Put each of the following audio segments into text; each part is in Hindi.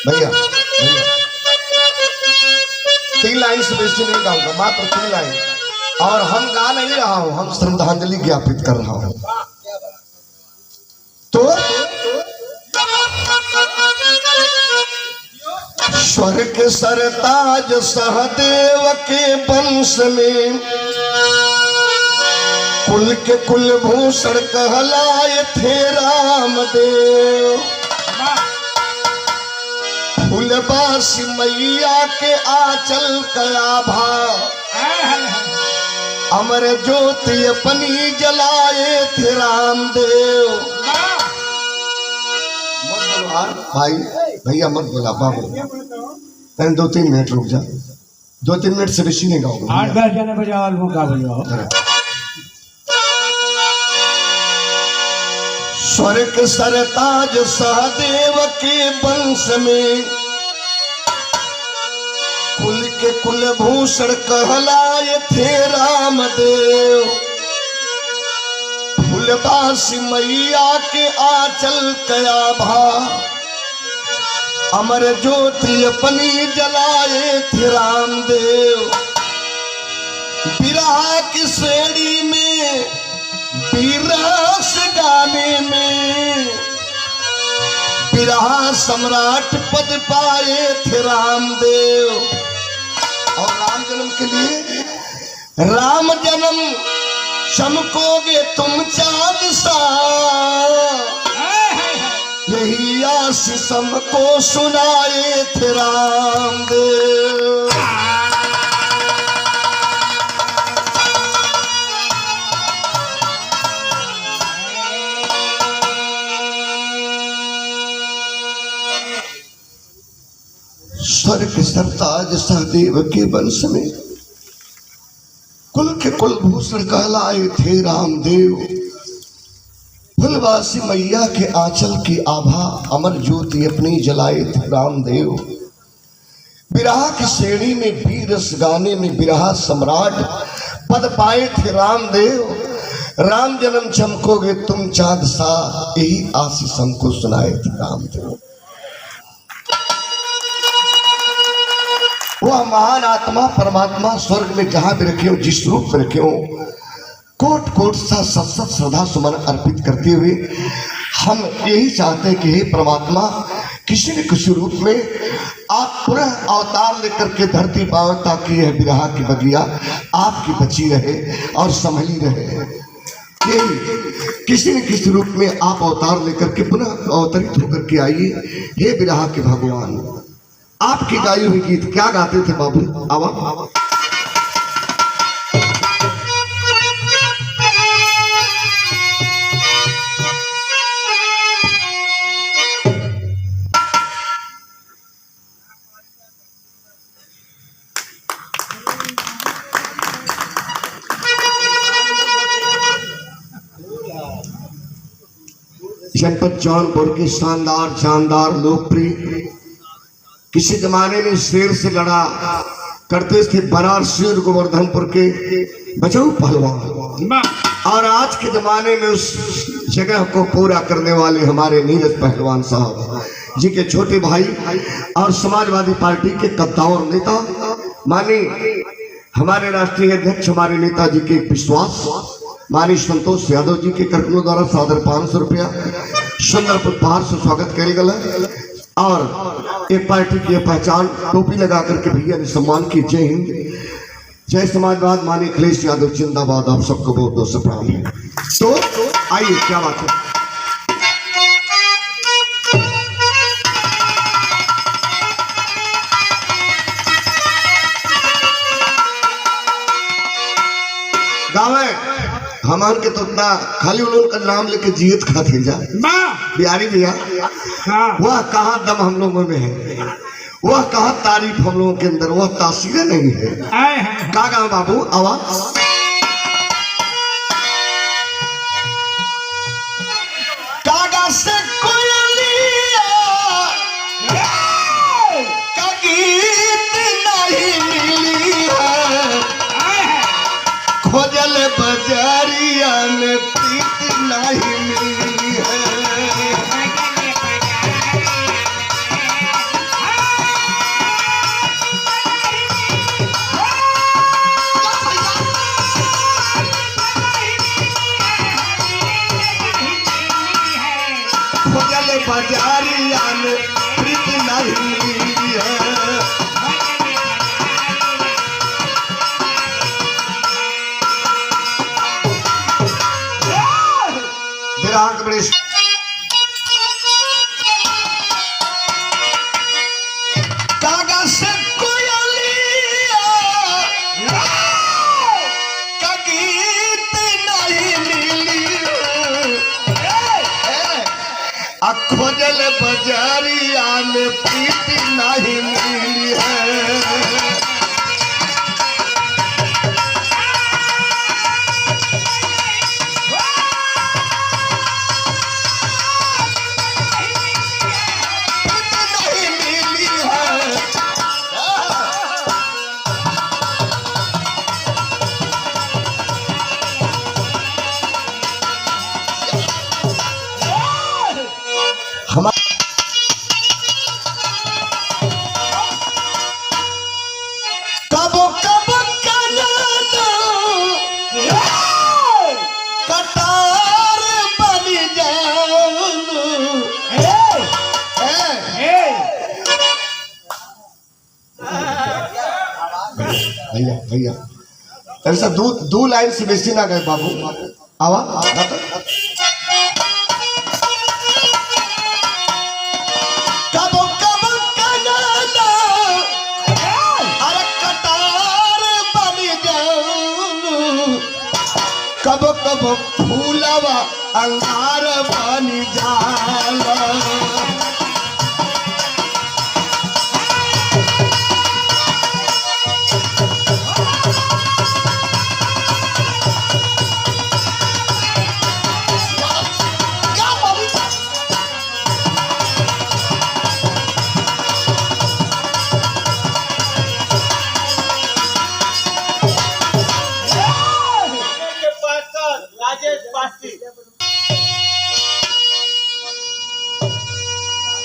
भैया भैया 3 लाइन से बेसी नहीं गाऊंगा, मात्र 3 लाइन। और हम गा नहीं रहा हूं, हम श्रद्धांजलि ज्ञापित कर रहा हूं। तो स्वर्ग सरताज सहदेव के वंश में कुल के कुलभूषण कहलाए थे रामदेव। फूलबासी मैया के आंचल कया भाव, अमर ज्योति अपनी जलाए थे रामदेव। मत बोलो भाई, भैया मत बोला बाबू, 2-3 मिनट रुक जा। 2-3 मिनट से बेसी नहीं गाऊंगा। 8-10 जने बजावल मौका भैया। स्वर्ग सरताज सहदेव के वंश में कुल के कुलभूषण कहलाए थे रामदेव। फूलबासी मैया के आंचल कया भा, अमर ज्योति अपनी जलाए थे रामदेव। बिरहा की श्रेणी में बिरस गाने में बिरहा सम्राट पद पाए थे रामदेव। और राम जन्म के लिए राम जन्म चमकोगे तुम चांद सा, यही आशीष हमको सुनाए थे रामदेव। स्वर्ग सरताज सहदेव के वंश में कुल के कुलभूषण कहलाए थे रामदेव। फूलबासी मैया के आंचल की आभा, अमर ज्योति अपनी जलाए थे रामदेव। बिरहा की श्रेणी में बीरस गाने में बिरहा सम्राट पद पाए थे रामदेव। राम जन्म चमकोगे तुम चांद सा, यही आशीष हमको सुनाए थे रामदेव। वह महान आत्मा परमात्मा स्वर्ग में जहां भी रखे हो, जिस रूप में रखे हो, कोट कोट सा सत श्रद्धा सुमन अर्पित करते हुए हम यही चाहते हैं कि हे परमात्मा, किसी न किसी रूप में आप पुनः अवतार लेकर के धरती पाओ, ताकि यह बिरहा की बगिया आपकी बची रहे और संभली रहे। किसी न किसी रूप में आप अवतार लेकर के पुनः अवतरित होकर के आइए। हे बिरहा के भगवान, आपकी गाई हुई गीत क्या गाते थे बाबू? आवा जनपद जौनपुर के शानदार शानदार लोकप्रिय, किसी जमाने में शेर से लड़ा करते थे बनारसी गोवर्धनपुर के बचाऊ पहलवान, और आज के जमाने में उस जगह को पूरा करने वाले हमारे नीरज पहलवान साहब जी के छोटे भाई और समाजवादी पार्टी के कद्दावर नेता माननीय हमारे राष्ट्रीय अध्यक्ष हमारे नेताजी के विश्वास माननीय संतोष यादव जी के कर्मों द्वारा सादर 500 रुपया सुंदरपुर पहाड़ से स्वागत किया गया। और एक पार्टी की पहचान टोपी लगा करके भैया ने सम्मान की। जय हिंद, जय समाजवाद, माननीय अखिलेश यादव जिंदाबाद। आप सबको बहुत बहुत से प्रणाम है। तो आइए, क्या बात है। गाँव हमार के तो इतना खाली उन लोगों का नाम लेके जीत खाते जा बिहारी भैया। वह कहाँ दम हम लोगों में है, वह कहाँ तारीफ हम लोगों के अंदर, वह तासीर नहीं है। का गाँव बाबू आवाज कागा से कोयलिया का गीत नहीं मिली है, खोजल बजारिया में प्रीत नहीं मिली है। बजारिया में प्रीत नहीं मिली है। विराग बड़े कागज से कोयलिया का गीत नहीं मिली खोजल बजारिया में प्रीत नहीं मिली है। कबो कबो कटार बनी भैया भैया ऐसा दो लाइन से बेसी ना गए बाबू। आवा कब कब फूलवा अंगार बनी जाला।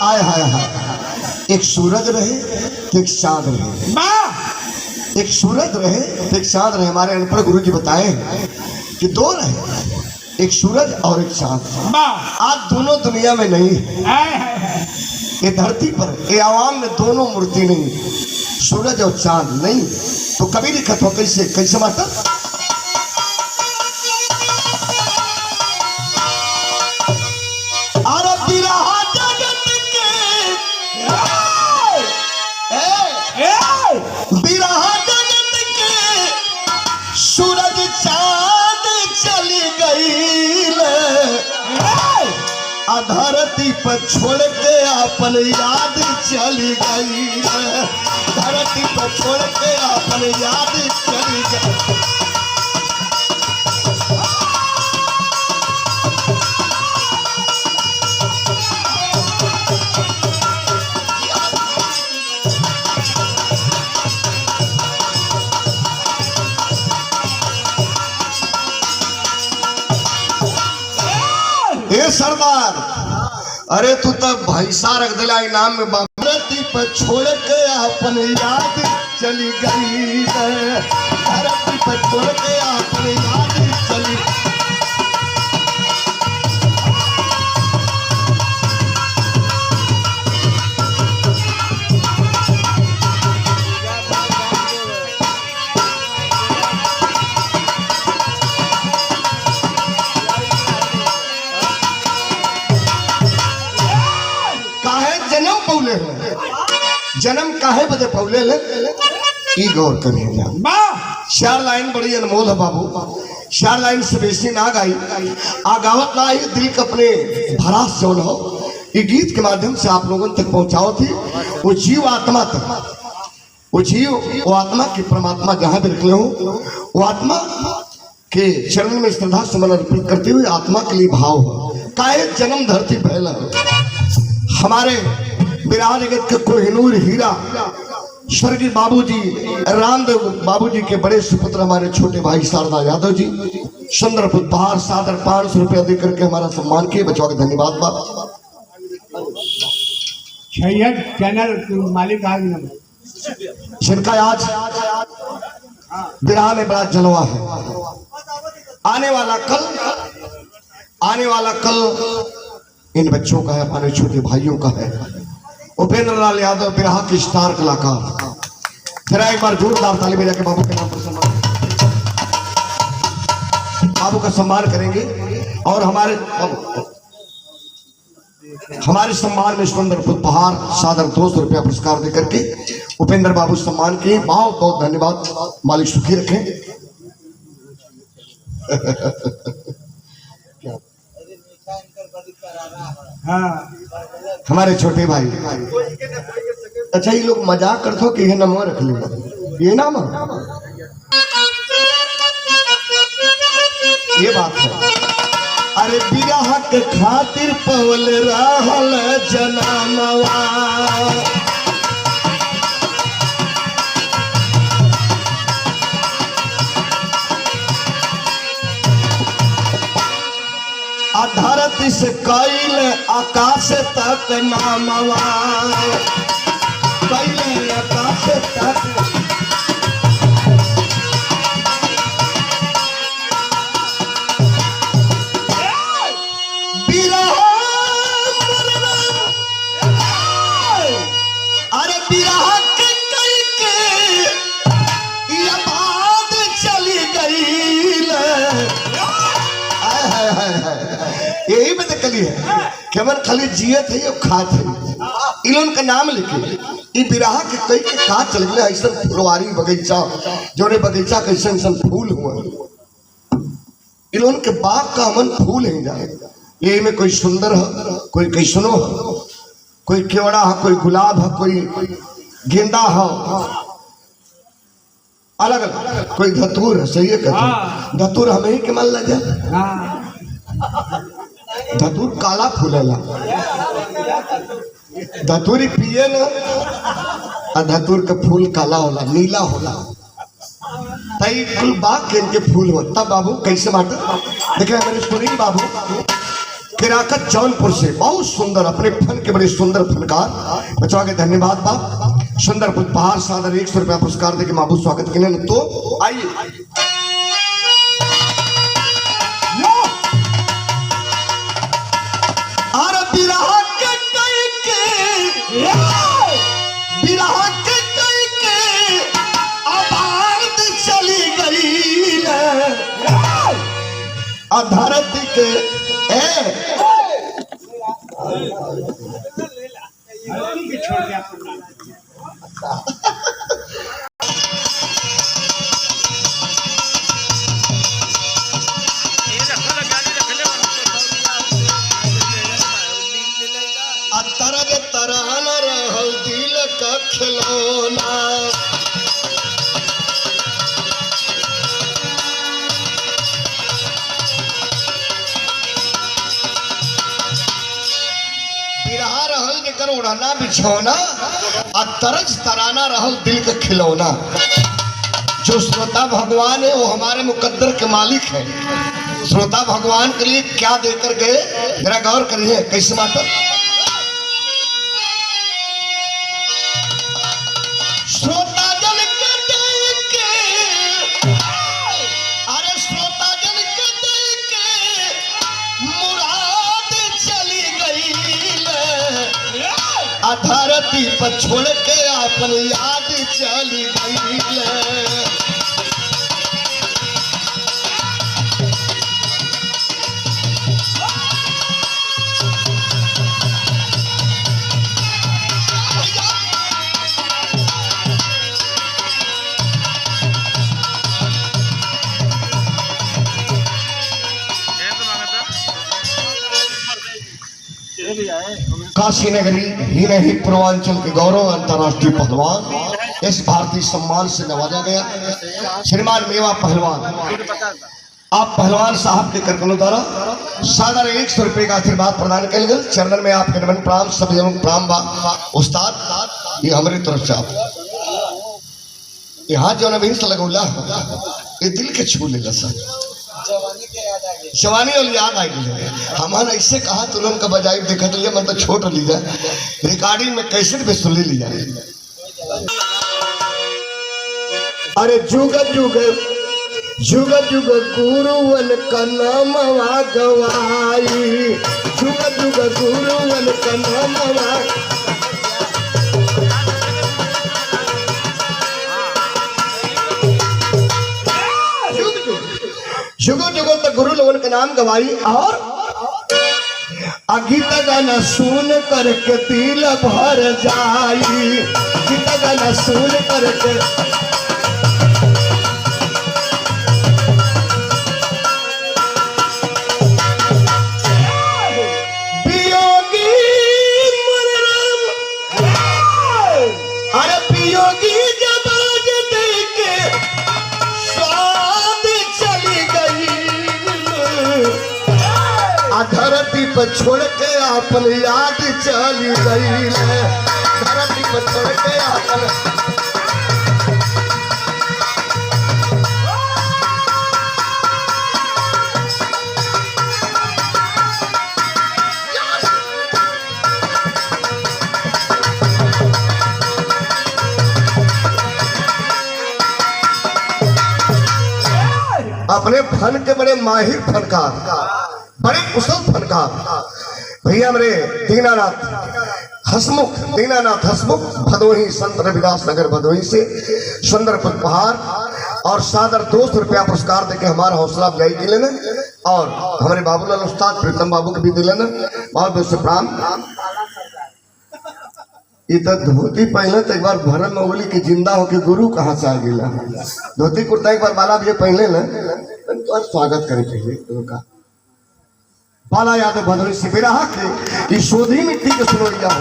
आय हाय हाय एक सूरज रहे तो एक चांद रहे। एक सूरज रहे तो एक चांद रहे। हमारे अनपढ़ गुरु जी बताए कि दो रहे, एक सूरज और एक चांद। आज दोनों दुनिया में नहीं है। ये धरती पर ये आवाम में दोनों मूर्ति नहीं, सूरज और चांद नहीं। तो कभी दिक्कत हो कैसे कैसे माता बिरहा जगत के सूरज चांद चली गई धरती पर छोड़ के अपन याद चली गई। धरती पर छोड़ के अपन याद चली गई। ए सरदार, अरे तू तब भैंसा रख दिला इनाम में। धरती पर छोड़ के अपन याद चली गई। धरती पर छोड़ के अपन याद चली। जन्म काहे बदे पौले ले ई गौर करिए। चार लाइन बड़ी अनमोल है बाबू। चार लाइन से बेसी ना गाई आ गावत ना आई। दिल के अपने भरास जो हो ये गीत के माध्यम से आप लोगों तक पहुंचाओ थी। वो जीव आत्मा तक, वो जीव वो आत्मा की परमात्मा जहां भी निकले हो वो आत्मा के चरण में श्रद्धा सुमन अर्पित करते हुए आत्मा के लिए भाव हो। काहे जन्म धरती पहला हमारे विराट जगत के कोहिनूर हीरा स्वर्गीय बाबूजी रामदेव बाबूजी के बड़े सुपुत्र हमारे छोटे भाई शारदा यादव जी सुंदर उपहार सादर 500 रुपया दे करके हमारा सम्मान किए। बचवा के धन्यवाद बाप। चैनल मालिक आ गए जिनका आज विराह में बड़ा जलवा है। आने वाला कल इन बच्चों का है, हमारे छोटे भाइयों का है। उपेंद्र लाल यादव बिरहा की स्टार कलाकार। फिर एक बार जोरदार ताली बजा के बाबू के नाम पर सम्मान, बाबू का सम्मान करेंगे। और हमारे सम्मान में सुंदर उपहार सादर 200 रुपया पुरस्कार देकर के उपेंद्र बाबू सम्मान के बहुत बहुत धन्यवाद। मालिक सुखी रखें। हाँ हमारे छोटे भाई। अच्छा ये लोग मजाक करते हो कि ये नाम रख ले, ये नाम ये बात है। अरे बिरहा के खातिर पवल रहल जनमवा, धरती से कैल आकाश तक नामवा, कैल आकाश तक। अरे बिरहा के कई के ये बात चली गई। यही में देखली है केवल खाली जियत है और खात है। इलोन का नाम लिखे ई बिरहा के कई के का चल गए। ऐसा फुलवारी बगीचा जोरे बगीचा कैसे ऐसा फूल हुआ। इलोन के बाग का अमन फूल है जाए। यही में कोई सुंदर है, कोई कैसनो है, कोई केवड़ा है, कोई गुलाब है, कोई गेंदा है, अलग अलग। कोई धतूर है, सही है कहते धतूर हमें ही के मन लग जाए। धतूर काला फूलेला, धतूरी पिए ना और धतूर का फूल काला होला, नीला होला। तई कुल बाग के फूल हो। तब बाबू कैसे माटा देखे मैंने सुनी बाबू फिराकत जौनपुर से बहुत सुंदर अपने फन के बड़े सुंदर फनकार बचवा के धन्यवाद बाप। सुंदर उपहार सादर 100 रुपया पुरस्कार देके बाबू स्वागत के लिए। तो आइए बिरहा के कई के आबाद चली गई धरती के छोड़ दिया। तरग तराना रहल दिल का खिलौना, बिरहा रहल के कर उड़ाना बिछौना और तरज तराना रहल दिल का खिलौना। जो श्रोता भगवान है वो हमारे मुकद्दर के मालिक है। श्रोता भगवान के लिए क्या देकर गए जरा गौर करिए कैसे माता। श्रोता जन के दे के, अरे श्रोता जन के दे के मुराद चली गई। धरती पर छोड़ के अपन याद चली गई। काशी नगरी ही नहीं पूर्वांचल के गौरव अंतर्राष्ट्रीय पहलवान इस भारतीय सम्मान से नवाजा गया श्रीमान मेवा पहलवान। आप पहलवान साहब के करकनों द्वारा सादर 100 रुपये का आशीर्वाद प्रदान कर गए। चरणन में आपके नमन प्रणाम, सब जन प्रणाम बा। उस्ताद ये हमारी तरफ से आप यहाँ जो नवीन से लगौला ये दिल के छू लेगा सर। जवानी और याद आई गई। हमारा ऐसे कहा तुरंत का बजाई देखा तो ये मतलब छोट ली जाए रिकॉर्डिंग में कैसे भी सुन ली जाए। अरे जुग जुग जुग जुग गुरुवन का नामवा गवाई, जुग जुग गुरुवन का नामवा। जुग जुग तक गुरु लोगन का नाम गवाई और गीत गाना सुन करके दिल भर जाई, गीत गाना सुन करके। पियोगी मुररम, अरे पियोगी जब देके स्वाद चली गई, धरती पर छोड़ के अपन याद चली गई, धरती पर छोड़ के अपन। अपने फन के बड़े माहिर फनकार, बड़े कुशल फनकार भैया मेरे दीनानाथ हसमुख, दीनानाथ हसमुख भदोही, संत रविदास नगर भदोही से सुंदर उपहार और सादर 200 रुपया पुरस्कार देके हमारा हौसला अफजाई के लेना और हमारे बाबूलाल उस्ताद प्रीतम बाबू के भी दिलाना बहुत बहुत से प्रणाम। इधर धोती पहले तो एक बार भरम में बोली कि जिंदा होके गुरु कहाँ से आ गिला, धोती कुर्ता एक बार बाला भी पहले ना तो स्वागत करे पहले का बाला यादव भदोही से मेरा हक कि शोधी मिट्टी के सुनोरिया हो,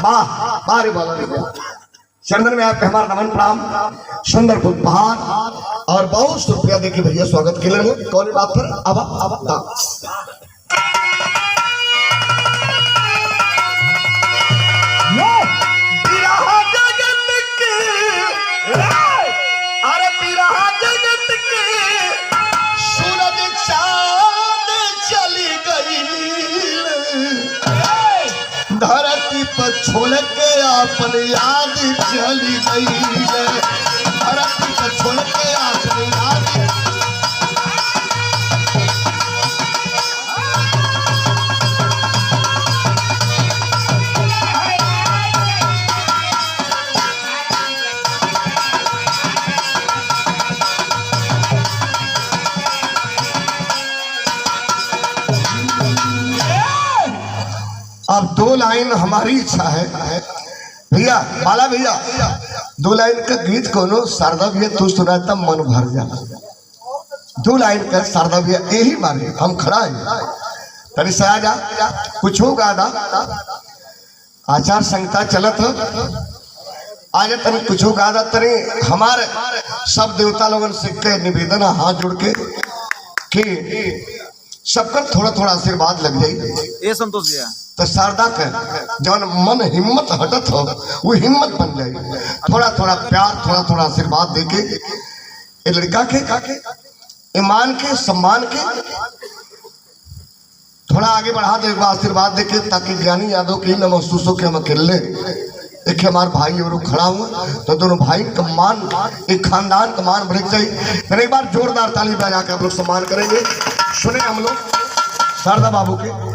वाह बारे बाला चंदन में आपके हमारा नमन प्रणाम, सुंदर उपहार और बहुत सौ रुपया देके भैया स्वागत के लिए कौन बात पर अब धरती पर छोड़ के अपन याद चली गई, धरती पर छोड़ के अपन याद। अब 2 लाइन हमारी इच्छा है भैया, बाला भैया 2 लाइन का गीत कोनो शारदा भैया तू सुना तब मन भर जा, 2 लाइन का शारदा भैया यही मारे हम खड़ा है तरी से आ जा कुछ हो गा आचार संहिता चलत हो आज तरी कुछ हो गा तरी हमारे सब देवता लोगन से के निवेदन हाथ जोड़ के कि सबका थोड़ा थोड़ा आशीर्वाद लग जाए ये संतोष भैया तो शारदा के जौन मन हिम्मत हटत हो वो हिम्मत बन जाए, थोड़ा थोड़ा प्यार थोड़ा थोड़ा आशीर्वाद देके ये लड़का के ईमान के सम्मान के थोड़ा आगे बढ़ा दो, एक बार आशीर्वाद देके ताकि ज्ञानी यादव के न महसूस हो कि हम अकेले एक हमारे भाई और खड़ा हुआ तो दोनों भाई का मान, एक खानदान का मान बढ़ जाए। फिर एक बार जोरदार ताली बजा के आप लोग सम्मान करेंगे। सुने हम लोग शारदा बाबू के